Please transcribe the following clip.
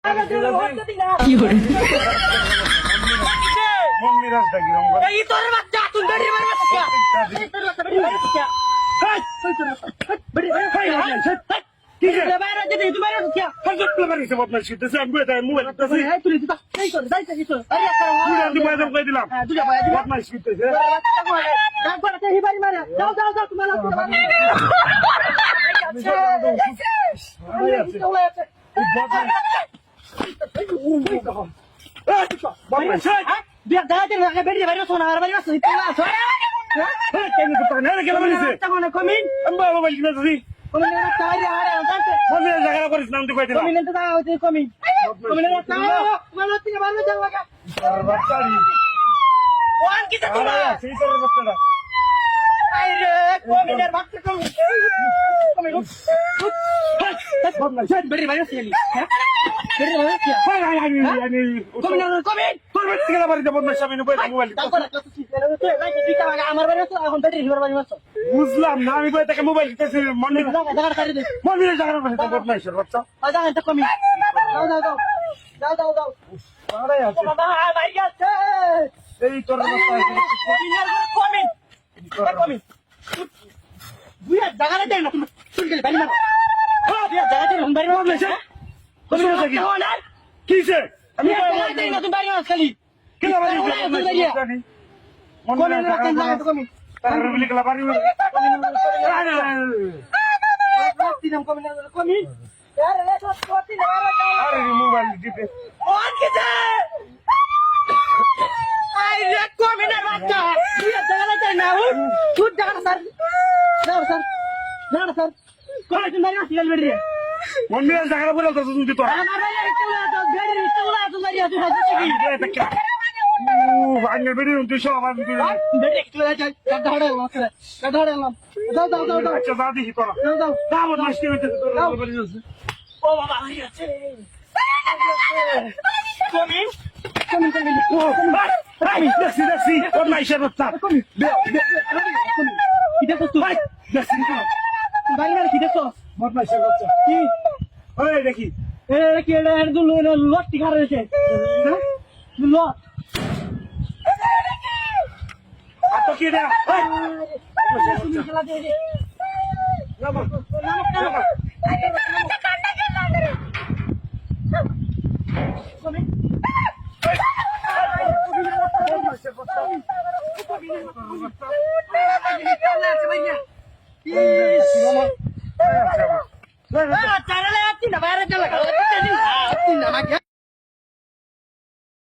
কি করে মম্মি রাস্তা কি রকম করে এই তোর বাচ্চা তুই বেরিয়ে বেরিয়ে বাচ্চা এই তোর বাচ্চা বেরিয়ে বেরিয়ে বাচ্চা হাই বেরিয়ে বেরিয়ে কি রে বাইরে যেতে তুই বাইরে বাচ্চা হযরত প্লেয়ার হিসেবে আপনার শীতেছে আমি এটা মোবাইল করতেছি এই তুই দিতা এই করে যাইতে কিছু আরে পুরো আমি ময়দান কই দিলাম দুটা বাইরে দিবা আপনার শীতেছে বাচ্চা করে ডাক করে এই বাড়ি মারে যাও যাও যাও তোমার লাগবে বিয়া দাঁড়াতে না বেরিয়ে বাইরে শোনা আর বাইরে আসি তুই আসো কেন তো না রে কেন বলিস কোনে কমিন আমি মোবাইল কিনেছি কমিন না তাই আরে জানতে মম্মি জায়গা করিস নাম কই দিলাম কমিন তো দাও হইছে কমিন কমিন না তাই মানে তুমি বাইরে যাও লাগা বাচ্চারি ওয়ান কি তো তোরা সেই তোর বাচ্চাটা আরে কমিনের বাচ্চা কমিন বেরিয়ে বাইরে আসি হ্যাঁ বেরিয়ে বাইরে আসি কমিন না কমিন তোর বাচ্চা কেন বাড়িতে বদমাশ আমি মোবাইল আমার বাড়ি এখন ব্যাটারি হিবার বাড়ি মারছো বুঝলাম না আমি তাকে মোবাইল কিনেছি মন্দির জায়গা কাটি দে মন্দিরের জায়গা পাশে বদমাশের বাচ্চা আজা এটা কমি যাও যাও যাও যাও যাও যাও পাড়ায় আছে বাবা ভাই আছে এই তোর বাচ্চা কমিনের কমি কমি বুয়া জায়গা দেই না তুমি চুল গেলে বাড়ি মারো বুয়া জায়গা দেই না বাড়ি মারো কত কি কিসে আমি জায়গা দেই না তুমি বাড়ি মারো খালি কেন বাড়ি কমিনের জায়গা তো কমি তার বলি কেলা বাড়ি কমিনের কমি আরে রে তো করতে না আরে মোবাইল দিতে और किधर आई रे कमिने बाच्चा ये जगह नहीं ना तू जगह सर कोई तुम मेरे हाथ चल बैठ মন্দিরের জায়গা বলে তো তুই তো हमारे ये चला तो बेरी चला तो मेरी हाथ से আঙ্গেল বেরি তুই সব আমি बेटी चला चल गधाड़े ना जाओ जाओ जाओ আচ্ছা দাদি কি তোরা जाओ দাও নষ্ট হইতে তোর বাড়ি যাচ্ছে ओ बाबा आई আছে কমিন ও ভাই দেখছি ওর মাইশের বাচ্চা কমিন কি দেখছ তুই ভাই দেখছি ভাই না কি দেখছ বদমাইশের বাচ্চা কি ওই দেখি এ কি এটা দুলো লটটি খা রয়েছে হ্যাঁ দুলো আর তো কি রে তুমি খেলা দিয়ে দে নামো নামো কমিন চালালে তিনটা বাইরে চলে গেল তিনটা